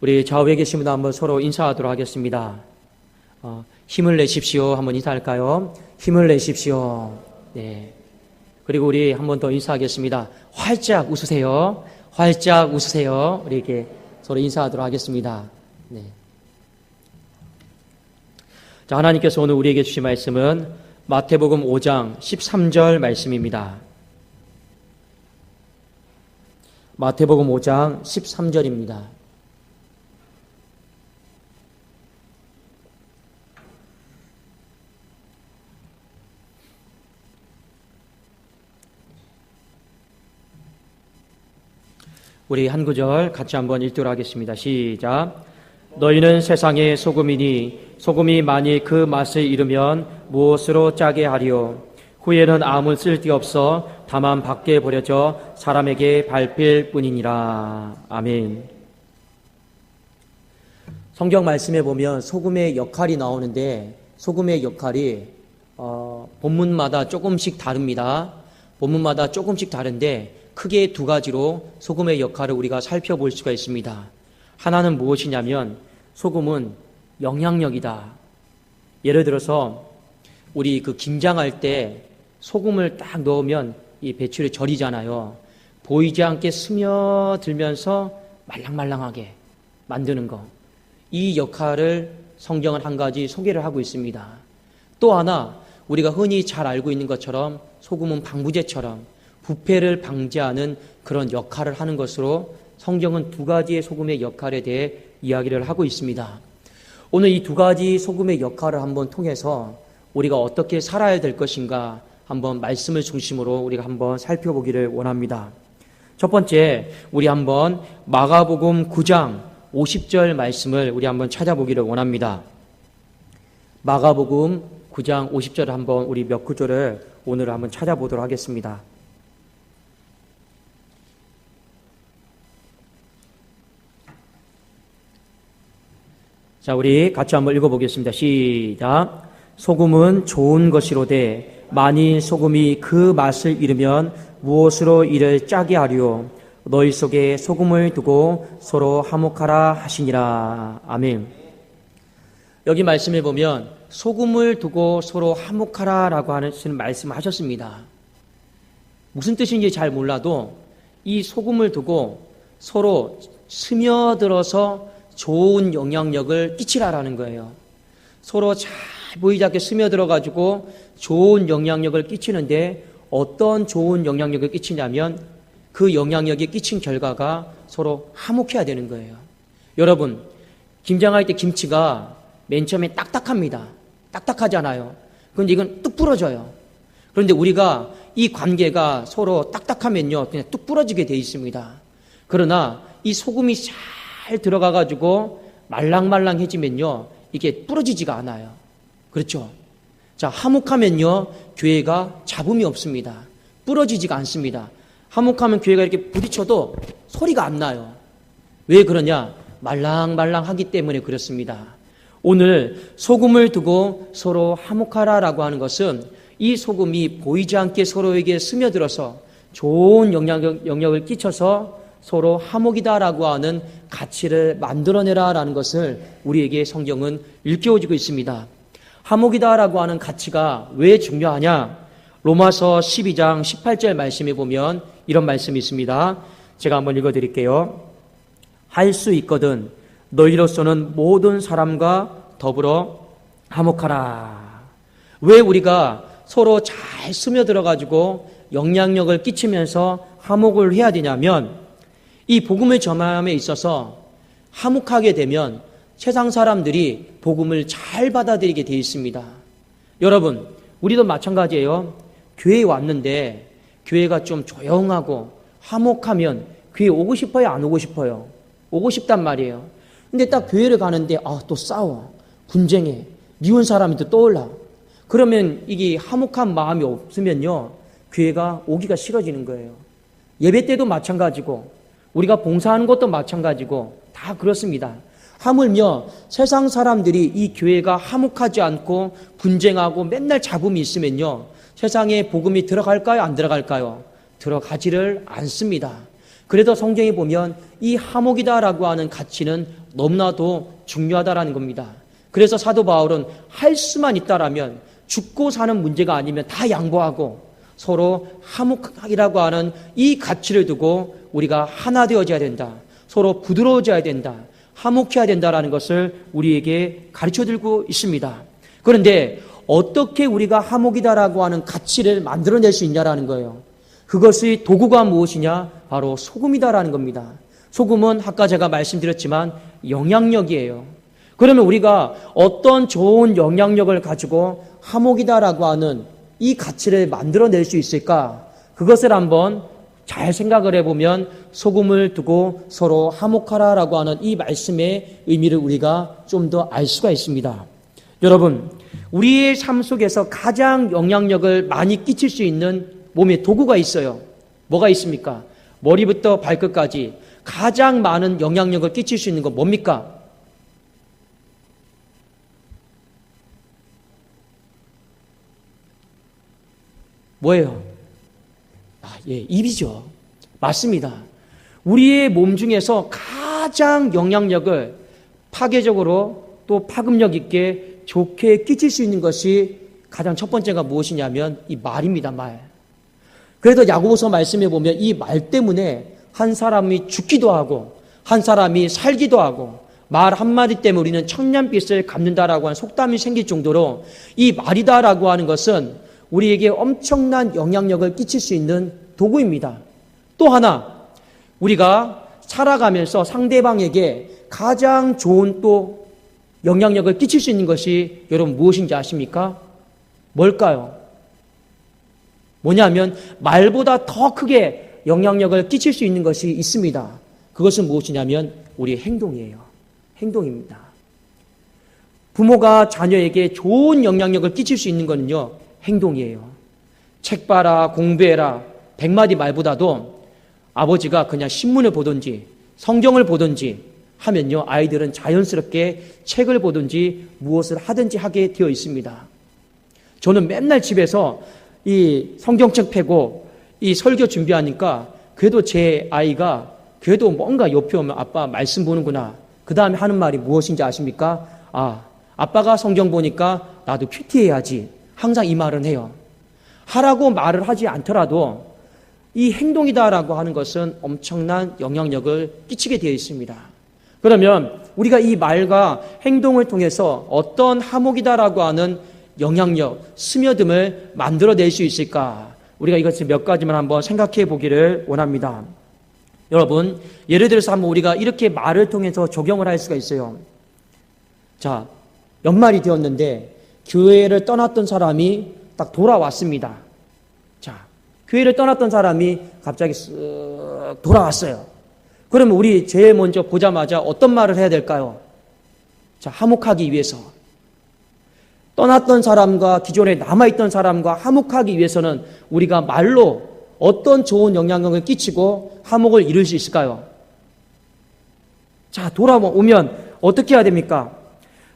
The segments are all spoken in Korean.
우리 좌우에 계신 분 한번 서로 인사하도록 하겠습니다. 힘을 내십시오. 한번 인사할까요? 힘을 내십시오. 네. 그리고 우리 한번 더 인사하겠습니다. 활짝 웃으세요. 활짝 웃으세요. 우리 이렇게 서로 인사하도록 하겠습니다. 네. 자, 하나님께서 오늘 우리에게 주신 말씀은 마태복음 5장 13절 말씀입니다. 마태복음 5장 13절입니다. 우리 한 구절 같이 한번 읽도록 하겠습니다. 시작. 너희는 세상의 소금이니 소금이 만일 그 맛을 잃으면 무엇으로 짜게 하리요? 후에는 아무 쓸데없어 다만 밖에 버려져 사람에게 밟힐 뿐이니라. 아멘. 성경 말씀에 보면 소금의 역할이 나오는데 소금의 역할이 본문마다 조금씩 다릅니다. 본문마다 조금씩 다른데 크게 두 가지로 소금의 역할을 우리가 살펴볼 수가 있습니다. 하나는 무엇이냐면 소금은 영향력이다. 예를 들어서 우리 김장할 때 소금을 딱 넣으면 이 배추를 절이잖아요. 보이지 않게 스며들면서 말랑말랑하게 만드는 거. 이 역할을 성경은 한 가지 소개를 하고 있습니다. 또 하나 우리가 흔히 잘 알고 있는 것처럼 소금은 방부제처럼 부패를 방지하는 그런 역할을 하는 것으로 성경은 두 가지의 소금의 역할에 대해 이야기를 하고 있습니다. 오늘 이 두 가지 소금의 역할을 한번 통해서 우리가 어떻게 살아야 될 것인가 한번 말씀을 중심으로 우리가 한번 살펴보기를 원합니다. 첫 번째, 우리 한번 마가복음 9장 50절 말씀을 우리 한번 찾아보기를 원합니다. 마가복음 9장 50절을 한번 우리 몇 구절을 오늘 한번 찾아보도록 하겠습니다. 자, 우리 같이 한번 읽어보겠습니다. 시작. 소금은 좋은 것이로되 만일 소금이 그 맛을 잃으면 무엇으로 이를 짜게 하리요? 너희 속에 소금을 두고 서로 화목하라 하시니라. 아멘. 여기 말씀에 보면 소금을 두고 서로 화목하라 라고 하는 말씀을 하셨습니다. 무슨 뜻인지 잘 몰라도 이 소금을 두고 서로 스며들어서 좋은 영향력을 끼치라라는 거예요. 서로 잘 보이지 않게 스며들어가지고 좋은 영향력을 끼치는데 어떤 좋은 영향력을 끼치냐면 그 영향력이 끼친 결과가 서로 화목해야 되는 거예요. 여러분, 김장할 때 김치가 맨 처음에 딱딱합니다. 딱딱하잖아요. 그런데 이건 뚝 부러져요. 그런데 우리가 이 관계가 서로 딱딱하면요, 그냥 뚝 부러지게 돼 있습니다. 그러나 이 소금이 잘 들어가가지고 말랑말랑해지면요, 이게 부러지지가 않아요. 그렇죠? 자, 화목하면요, 교회가 잡음이 없습니다. 부러지지가 않습니다. 화목하면 교회가 이렇게 부딪혀도 소리가 안 나요. 왜 그러냐? 말랑말랑하기 때문에 그렇습니다. 오늘 소금을 두고 서로 화목하라라고 하는 것은 이 소금이 보이지 않게 서로에게 스며들어서 좋은 영향력을 끼쳐서 서로 화목이다라고 하는 가치를 만들어내라라는 것을 우리에게 성경은 일깨워주고 있습니다. 화목이다라고 하는 가치가 왜 중요하냐? 로마서 12장 18절 말씀에 보면 이런 말씀이 있습니다. 제가 한번 읽어드릴게요. 할 수 있거든 너희로서는 모든 사람과 더불어 화목하라. 왜 우리가 서로 잘 스며들어가지고 영향력을 끼치면서 화목을 해야 되냐면 이 복음을 전함에 있어서 화목하게 되면 세상 사람들이 복음을 잘 받아들이게 되어 있습니다. 여러분, 우리도 마찬가지예요. 교회에 왔는데 교회가 좀 조용하고 화목하면 교회 오고 싶어요? 안 오고 싶어요? 오고 싶단 말이에요. 근데 딱 교회를 가는데 또 싸워, 분쟁해, 미운 사람이 또 떠올라. 그러면 이게 화목한 마음이 없으면요, 교회가 오기가 싫어지는 거예요. 예배 때도 마찬가지고 우리가 봉사하는 것도 마찬가지고 다 그렇습니다. 하물며 세상 사람들이 이 교회가 화목하지 않고 분쟁하고 맨날 잡음이 있으면요, 세상에 복음이 들어갈까요? 안 들어갈까요? 들어가지를 않습니다. 그래서 성경에 보면 이 화목이다라고 하는 가치는 너무나도 중요하다라는 겁니다. 그래서 사도 바울은 할 수만 있다라면 죽고 사는 문제가 아니면 다 양보하고 서로 화목이라고 하는 이 가치를 두고 우리가 하나 되어져야 된다. 서로 부드러워져야 된다. 화목해야 된다라는 것을 우리에게 가르쳐주고 있습니다. 그런데 어떻게 우리가 화목이다라고 하는 가치를 만들어낼 수 있냐라는 거예요. 그것의 도구가 무엇이냐? 바로 소금이다라는 겁니다. 소금은 아까 제가 말씀드렸지만 영향력이에요. 그러면 우리가 어떤 좋은 영향력을 가지고 화목이다라고 하는 이 가치를 만들어낼 수 있을까? 그것을 한번 잘 생각을 해보면 소금을 두고 서로 화목하라라고 하는 이 말씀의 의미를 우리가 좀 더 알 수가 있습니다. 여러분, 우리의 삶 속에서 가장 영향력을 많이 끼칠 수 있는 몸의 도구가 있어요. 뭐가 있습니까? 머리부터 발끝까지 가장 많은 영향력을 끼칠 수 있는 건 뭡니까? 뭐예요? 입이죠. 맞습니다. 우리의 몸 중에서 가장 영향력을 파괴적으로 또 파급력 있게 좋게 끼칠 수 있는 것이 가장 첫 번째가 무엇이냐면 이 말입니다. 말. 그래서 야고보서 말씀해 보면 이 말 때문에 한 사람이 죽기도 하고 한 사람이 살기도 하고 말 한마디 때문에 우리는 천년빛을 갚는다라고 하는 속담이 생길 정도로 이 말이다라고 하는 것은 우리에게 엄청난 영향력을 끼칠 수 있는 도구입니다. 또 하나, 우리가 살아가면서 상대방에게 가장 좋은 또 영향력을 끼칠 수 있는 것이 여러분 무엇인지 아십니까? 뭘까요? 뭐냐면 말보다 더 크게 영향력을 끼칠 수 있는 것이 있습니다. 그것은 무엇이냐면 우리의 행동이에요. 행동입니다. 부모가 자녀에게 좋은 영향력을 끼칠 수 있는 것은요, 행동이에요. 책 봐라, 공부해라, 100마디 말보다도 아버지가 그냥 신문을 보든지 성경을 보든지 하면요, 아이들은 자연스럽게 책을 보든지 무엇을 하든지 하게 되어 있습니다. 저는 맨날 집에서 이 성경책 펴고 이 설교 준비하니까 그래도 제 아이가 그래도 뭔가 옆에 오면 아빠 말씀 보는구나. 그 다음에 하는 말이 무엇인지 아십니까? 아빠가 성경 보니까 나도 큐티 해야지. 항상 이 말은 해요. 하라고 말을 하지 않더라도 이 행동이다라고 하는 것은 엄청난 영향력을 끼치게 되어 있습니다. 그러면 우리가 이 말과 행동을 통해서 어떤 화목이다라고 하는 영향력, 스며듦을 만들어낼 수 있을까? 우리가 이것을 몇 가지만 한번 생각해 보기를 원합니다. 여러분, 예를 들어서 한번 우리가 이렇게 말을 통해서 적용을 할 수가 있어요. 자, 연말이 되었는데 교회를 떠났던 사람이 딱 돌아왔습니다. 자, 교회를 떠났던 사람이 갑자기 쓱 돌아왔어요. 그러면 우리 제일 먼저 보자마자 어떤 말을 해야 될까요? 자, 화목하기 위해서. 떠났던 사람과 기존에 남아있던 사람과 화목하기 위해서는 우리가 말로 어떤 좋은 영향력을 끼치고 화목을 이룰 수 있을까요? 자, 돌아오면 어떻게 해야 됩니까?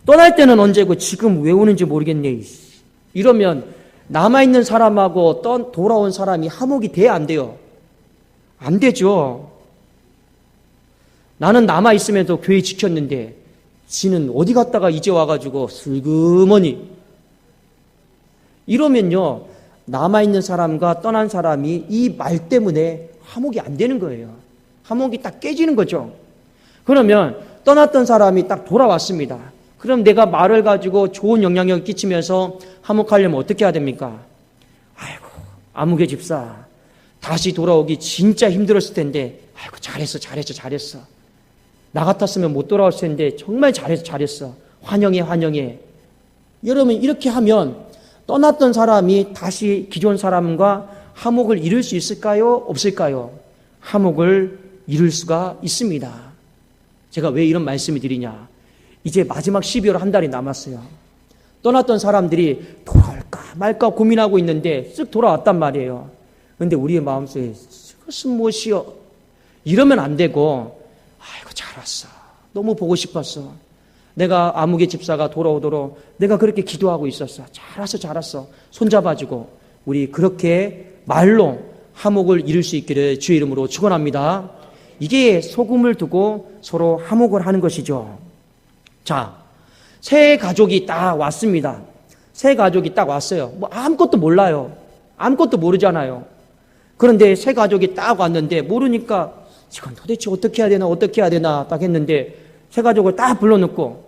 떠날 때는 언제고 지금 왜 오는지 모르겠네. 이러면 남아있는 사람하고 돌아온 사람이 화목이 돼야 안 돼요? 안 되죠. 나는 남아있으면서 교회 지켰는데 지는 어디 갔다가 이제 와가지고 슬그머니 이러면요, 남아있는 사람과 떠난 사람이 이 말 때문에 화목이 안 되는 거예요. 화목이 딱 깨지는 거죠. 그러면 떠났던 사람이 딱 돌아왔습니다. 그럼 내가 말을 가지고 좋은 영향력을 끼치면서 화목하려면 어떻게 해야 됩니까? 아이고, 아무개 집사 다시 돌아오기 진짜 힘들었을 텐데 아이고, 잘했어. 나 같았으면 못 돌아왔을 텐데 정말 잘했어. 환영해. 여러분, 이렇게 하면 떠났던 사람이 다시 기존 사람과 화목을 이룰 수 있을까요? 없을까요? 화목을 이룰 수가 있습니다. 제가 왜 이런 말씀을 드리냐? 이제 마지막 12월 한 달이 남았어요. 떠났던 사람들이 돌아올까 말까 고민하고 있는데 쓱 돌아왔단 말이에요. 그런데 우리의 마음속에 그것은 무엇이요? 이러면 안 되고, 아이고, 잘 왔어. 너무 보고 싶었어. 내가 아무개 집사가 돌아오도록 내가 그렇게 기도하고 있었어. 잘 왔어. 손잡아주고 우리 그렇게 말로 화목을 이룰 수 있기를 주의 이름으로 축원합니다. 이게 소금을 두고 서로 화목을 하는 것이죠. 자, 새 가족이 딱 왔습니다. 새 가족이 딱 왔어요. 뭐 아무것도 몰라요. 아무것도 모르잖아요. 그런데 새 가족이 딱 왔는데 모르니까 이건 도대체 어떻게 해야 되나 딱 했는데 새 가족을 딱 불러놓고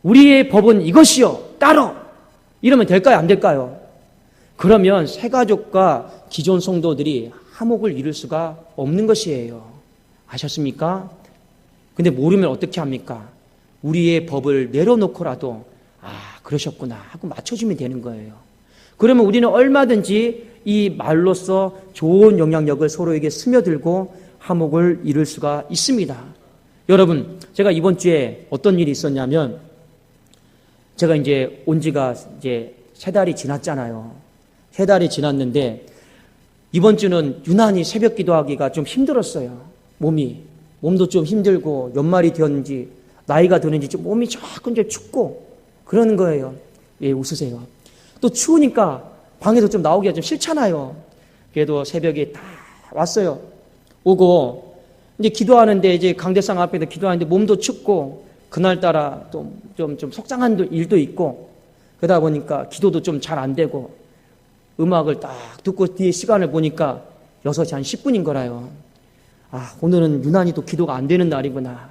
우리의 법은 이것이요. 따라! 이러면 될까요? 안 될까요? 그러면 새 가족과 기존 성도들이 화목을 이룰 수가 없는 것이에요. 아셨습니까? 근데 모르면 어떻게 합니까? 우리의 법을 내려놓고라도 그러셨구나 하고 맞춰주면 되는 거예요. 그러면 우리는 얼마든지 이 말로써 좋은 영향력을 서로에게 스며들고 화목을 이룰 수가 있습니다. 여러분, 제가 이번 주에 어떤 일이 있었냐면 제가 이제 온 지가 이제 3달이 지났잖아요. 3달이 지났는데 이번 주는 유난히 새벽 기도하기가 좀 힘들었어요. 몸도 좀 힘들고 연말이 되었는지 나이가 드는지 좀 몸이 조금 이제 춥고 그러는 거예요. 예, 웃으세요. 또 추우니까 방에서 좀 나오기가 좀 싫잖아요. 그래도 새벽에 다 왔어요. 오고 이제 기도하는데 이제 강대상 앞에서 기도하는데 몸도 춥고 그날따라 또 좀 속상한 일도 있고 그러다 보니까 기도도 좀 잘 안 되고 음악을 딱 듣고 뒤에 시간을 보니까 6시 한 10분인 거라요. 오늘은 유난히 또 기도가 안 되는 날이구나.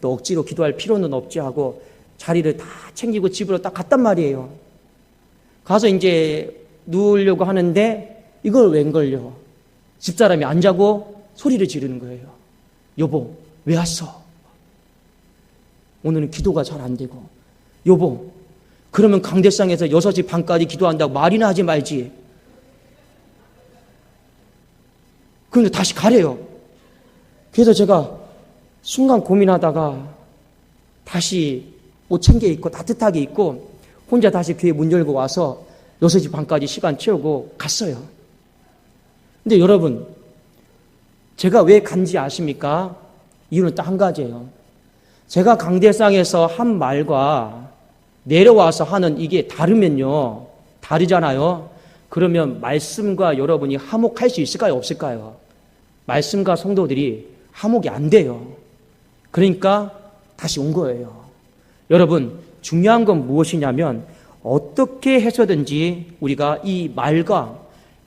또 억지로 기도할 필요는 없지 하고 자리를 다 챙기고 집으로 딱 갔단 말이에요. 가서 이제 누우려고 하는데 이걸 웬걸요. 집사람이 안 자고 소리를 지르는 거예요. 여보, 왜 왔어? 오늘은 기도가 잘 안 되고. 여보, 그러면 강대상에서 6시 반까지 기도한다고 말이나 하지 말지. 그런데 다시 가래요. 그래서 제가 순간 고민하다가 다시 옷 챙겨 입고 따뜻하게 입고 혼자 다시 교회 문 열고 와서 6시 반까지 시간 채우고 갔어요. 근데 여러분, 제가 왜 간지 아십니까? 이유는 딱 한 가지예요. 제가 강대상에서 한 말과 내려와서 하는 이게 다르면요. 다르잖아요. 그러면 말씀과 여러분이 화목할 수 있을까요? 없을까요? 말씀과 성도들이 화목이 안 돼요. 그러니까 다시 온 거예요. 여러분, 중요한 건 무엇이냐면 어떻게 해서든지 우리가 이 말과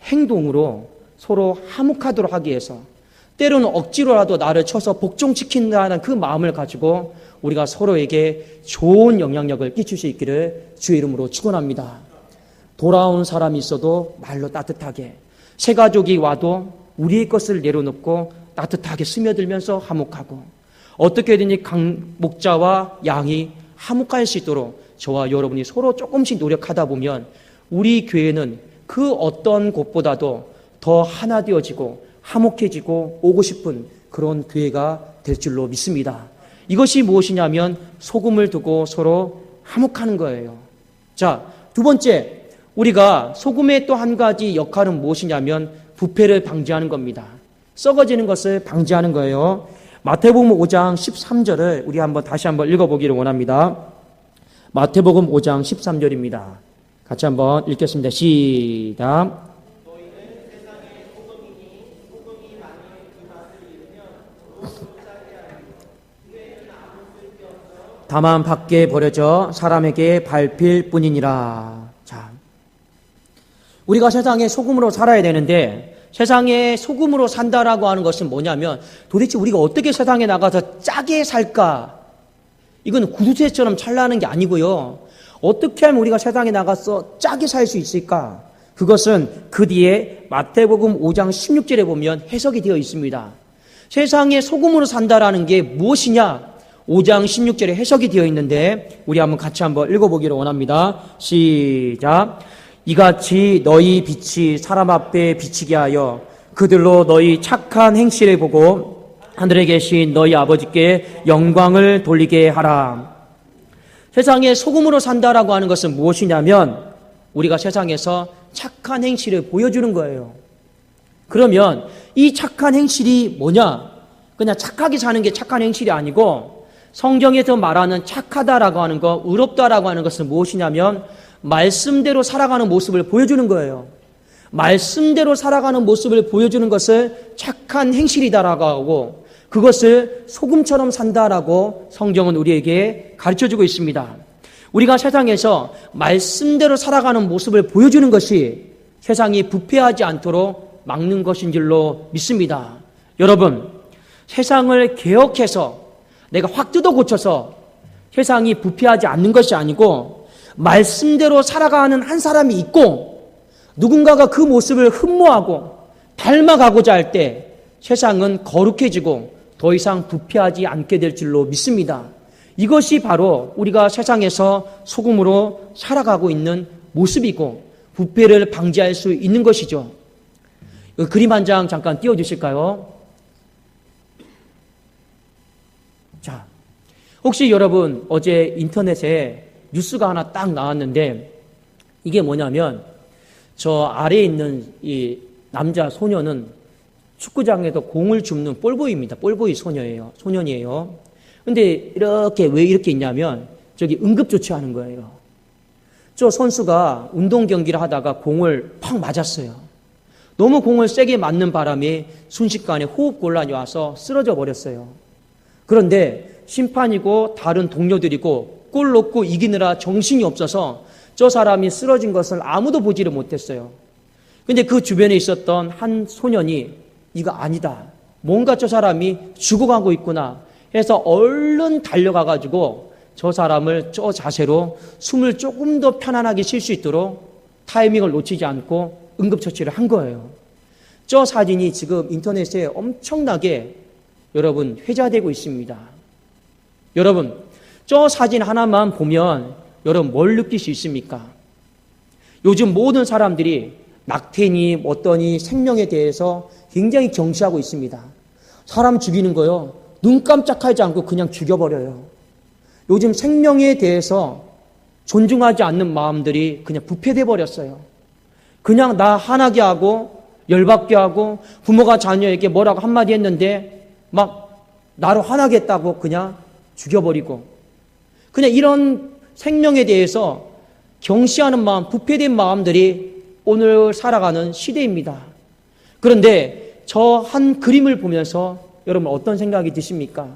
행동으로 서로 화목하도록 하기 위해서 때로는 억지로라도 나를 쳐서 복종시킨다는 그 마음을 가지고 우리가 서로에게 좋은 영향력을 끼칠 수 있기를 주의 이름으로 축원합니다. 돌아오는 사람이 있어도 말로 따뜻하게, 새 가족이 와도 우리의 것을 내려놓고 따뜻하게 스며들면서 화목하고, 어떻게든지 목자와 양이 화목할 수 있도록 저와 여러분이 서로 조금씩 노력하다 보면 우리 교회는 그 어떤 곳보다도 더 하나 되어지고 화목해지고 오고 싶은 그런 교회가 될 줄로 믿습니다. 이것이 무엇이냐면 소금을 두고 서로 화목하는 거예요. 자, 두 번째, 우리가 소금의 또 한 가지 역할은 무엇이냐면 부패를 방지하는 겁니다. 썩어지는 것을 방지하는 거예요. 마태복음 5장 13절을 우리 다시 한번 읽어보기를 원합니다. 마태복음 5장 13절입니다. 같이 한번 읽겠습니다. 시작. 다만 밖에 버려져 사람에게 밟힐 뿐이니라. 자, 우리가 세상에 소금으로 살아야 되는데 세상에 소금으로 산다라고 하는 것은 뭐냐면 도대체 우리가 어떻게 세상에 나가서 짜게 살까? 이건 구두쇠처럼 찰나는 게 아니고요. 어떻게 하면 우리가 세상에 나가서 짜게 살 수 있을까? 그것은 그 뒤에 마태복음 5장 16절에 보면 해석이 되어 있습니다. 세상에 소금으로 산다라는 게 무엇이냐? 5장 16절에 해석이 되어 있는데 우리 같이 한번 읽어보기를 원합니다. 시작. 이같이 너희 빛이 사람 앞에 비치게 하여 그들로 너희 착한 행실을 보고 하늘에 계신 너희 아버지께 영광을 돌리게 하라. 세상에 소금으로 산다라고 하는 것은 무엇이냐면 우리가 세상에서 착한 행실을 보여주는 거예요. 그러면 이 착한 행실이 뭐냐? 그냥 착하게 사는 게 착한 행실이 아니고 성경에서 말하는 착하다라고 하는 것, 의롭다라고 하는 것은 무엇이냐면 말씀대로 살아가는 모습을 보여주는 거예요. 말씀대로 살아가는 모습을 보여주는 것을 착한 행실이다라고 하고 그것을 소금처럼 산다라고 성경은 우리에게 가르쳐주고 있습니다. 우리가 세상에서 말씀대로 살아가는 모습을 보여주는 것이 세상이 부패하지 않도록 막는 것인 줄로 믿습니다. 여러분, 세상을 개혁해서 내가 확 뜯어 고쳐서 세상이 부패하지 않는 것이 아니고 말씀대로 살아가는 한 사람이 있고 누군가가 그 모습을 흠모하고 닮아가고자 할 때 세상은 거룩해지고 더 이상 부패하지 않게 될 줄로 믿습니다. 이것이 바로 우리가 세상에서 소금으로 살아가고 있는 모습이고 부패를 방지할 수 있는 것이죠. 그림 한 장 잠깐 띄워주실까요? 자, 혹시 여러분 어제 인터넷에 뉴스가 하나 딱 나왔는데 이게 뭐냐면 저 아래에 있는 이 남자 소녀는 축구장에서 공을 줍는 볼보이입니다. 볼보이 소년이에요. 근데 왜 이렇게 있냐면 저기 응급조치하는 거예요. 저 선수가 운동 경기를 하다가 공을 팍 맞았어요. 너무 공을 세게 맞는 바람에 순식간에 호흡곤란이 와서 쓰러져 버렸어요. 그런데 심판이고 다른 동료들이고 골 넣고 이기느라 정신이 없어서 저 사람이 쓰러진 것을 아무도 보지를 못했어요. 근데 그 주변에 있었던 한 소년이 이거 아니다. 뭔가 저 사람이 죽어가고 있구나 해서 얼른 달려가가지고 저 사람을 저 자세로 숨을 조금 더 편안하게 쉴 수 있도록 타이밍을 놓치지 않고 응급처치를 한 거예요. 저 사진이 지금 인터넷에 엄청나게 여러분 회자되고 있습니다. 여러분, 저 사진 하나만 보면 여러분 뭘 느낄 수 있습니까? 요즘 모든 사람들이 낙태니 어떠니 생명에 대해서 굉장히 경시하고 있습니다. 사람 죽이는 거요, 눈 깜짝하지 않고 그냥 죽여버려요. 요즘 생명에 대해서 존중하지 않는 마음들이 그냥 부패돼 버렸어요. 그냥 나 화나게 하고 열받게 하고 부모가 자녀에게 뭐라고 한마디 했는데 막 나로 화나게 했다고 그냥 죽여버리고 그냥 이런 생명에 대해서 경시하는 마음, 부패된 마음들이 오늘 살아가는 시대입니다. 그런데 저 한 그림을 보면서 여러분 어떤 생각이 드십니까?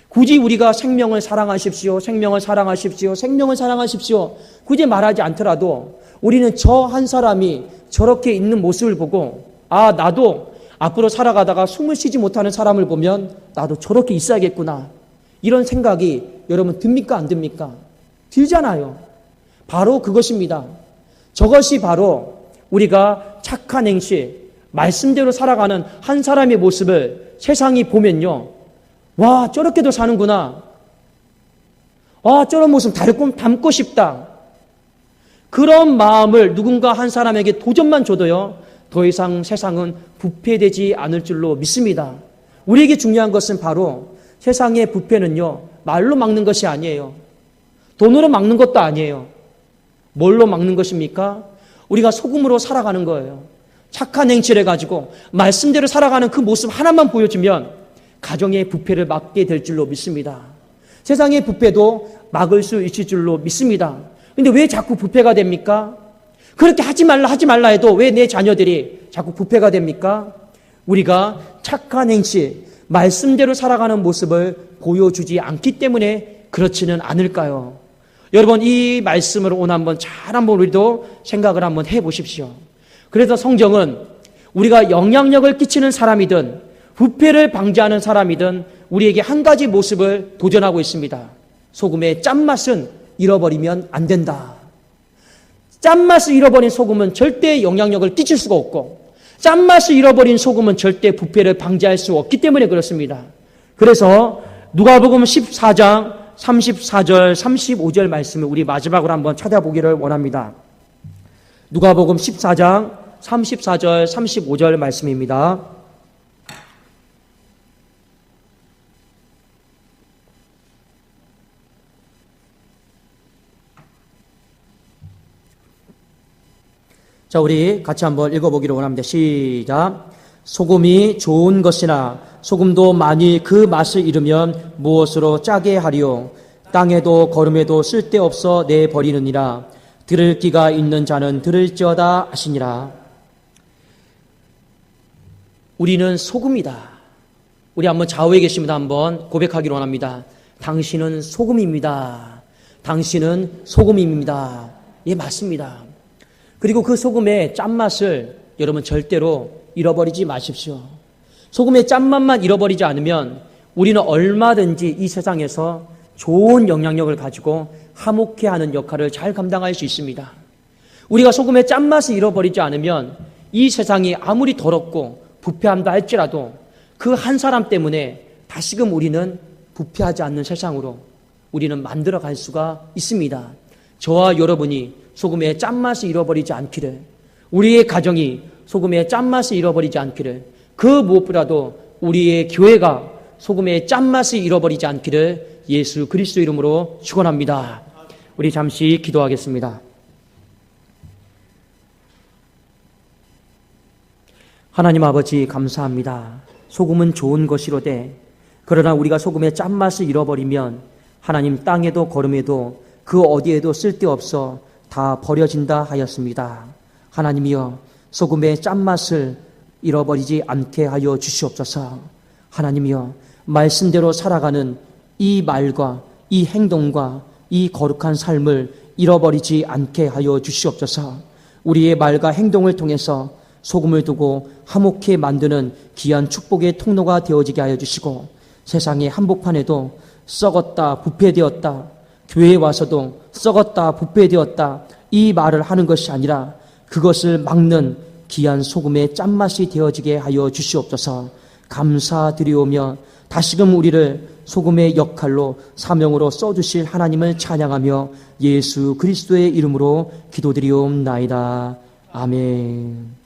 굳이 우리가 생명을 사랑하십시오, 생명을 사랑하십시오, 생명을 사랑하십시오 굳이 말하지 않더라도 우리는 저 한 사람이 저렇게 있는 모습을 보고 아, 나도 앞으로 살아가다가 숨을 쉬지 못하는 사람을 보면 나도 저렇게 있어야겠구나 이런 생각이 여러분 듭니까 안 듭니까? 들잖아요. 바로 그것입니다. 저것이 바로 우리가 착한 행실, 말씀대로 살아가는 한 사람의 모습을 세상이 보면요, 와 저렇게도 사는구나, 와 저런 모습 닮고 싶다, 그런 마음을 누군가 한 사람에게 도전만 줘도요 더 이상 세상은 부패되지 않을 줄로 믿습니다. 우리에게 중요한 것은 바로 세상의 부패는요 말로 막는 것이 아니에요. 돈으로 막는 것도 아니에요. 뭘로 막는 것입니까? 우리가 소금으로 살아가는 거예요. 착한 행실을 가지고 말씀대로 살아가는 그 모습 하나만 보여주면 가정의 부패를 막게 될 줄로 믿습니다. 세상의 부패도 막을 수 있을 줄로 믿습니다. 근데 왜 자꾸 부패가 됩니까? 그렇게 하지 말라 해도 왜 내 자녀들이 자꾸 부패가 됩니까? 우리가 착한 행실, 말씀대로 살아가는 모습을 보여주지 않기 때문에 그렇지는 않을까요? 여러분 이 말씀을 오늘 한번 우리도 생각을 한번 해보십시오. 그래서 성경은 우리가 영향력을 끼치는 사람이든 부패를 방지하는 사람이든 우리에게 한 가지 모습을 도전하고 있습니다. 소금의 짠맛은 잃어버리면 안 된다. 짠맛을 잃어버린 소금은 절대 영향력을 끼칠 수가 없고 짠맛을 잃어버린 소금은 절대 부패를 방지할 수 없기 때문에 그렇습니다. 그래서 누가복음 14장 34절 35절 말씀을 우리 마지막으로 한번 찾아보기를 원합니다. 누가복음 14장 34절 35절 말씀입니다. 자, 우리 같이 한번 읽어보기를 원합니다. 시작. 소금이 좋은 것이나 소금도 많이 그 맛을 잃으면 무엇으로 짜게 하리요? 땅에도 거름에도 쓸데없어 내버리느니라. 들을 귀가 있는 자는 들을지어다 하시니라. 우리는 소금이다. 우리 한번 좌우에 계십니다. 한번 고백하기로 원합니다. 당신은 소금입니다. 당신은 소금입니다. 예, 맞습니다. 그리고 그 소금의 짠맛을 여러분 절대로 잃어버리지 마십시오. 소금의 짠맛만 잃어버리지 않으면 우리는 얼마든지 이 세상에서 좋은 영향력을 가지고 화목해하는 역할을 잘 감당할 수 있습니다. 우리가 소금의 짠맛을 잃어버리지 않으면 이 세상이 아무리 더럽고 부패한다 할지라도 그 한 사람 때문에 다시금 우리는 부패하지 않는 세상으로 우리는 만들어갈 수가 있습니다. 저와 여러분이 소금의 짠맛을 잃어버리지 않기를, 우리의 가정이 소금의 짠맛을 잃어버리지 않기를, 그 무엇보다도 우리의 교회가 소금의 짠맛을 잃어버리지 않기를 예수 그리스도 이름으로 축원합니다. 우리 잠시 기도하겠습니다. 하나님 아버지 감사합니다. 소금은 좋은 것이로되 그러나 우리가 소금의 짠맛을 잃어버리면 하나님 땅에도 걸음에도 그 어디에도 쓸데없어 다 버려진다 하였습니다. 하나님이여 소금의 짠맛을 잃어버리지 않게 하여 주시옵소서. 하나님이여 말씀대로 살아가는 이 말과 이 행동과 이 거룩한 삶을 잃어버리지 않게 하여 주시옵소서. 우리의 말과 행동을 통해서 소금을 두고 화목해 만드는 귀한 축복의 통로가 되어지게 하여 주시고 세상의 한복판에도 썩었다 부패되었다, 교회에 와서도 썩었다 부패되었다 이 말을 하는 것이 아니라 그것을 막는 귀한 소금의 짠맛이 되어지게 하여 주시옵소서. 감사드리오며 다시금 우리를 소금의 역할로 사명으로 써주실 하나님을 찬양하며 예수 그리스도의 이름으로 기도드리옵나이다. 아멘.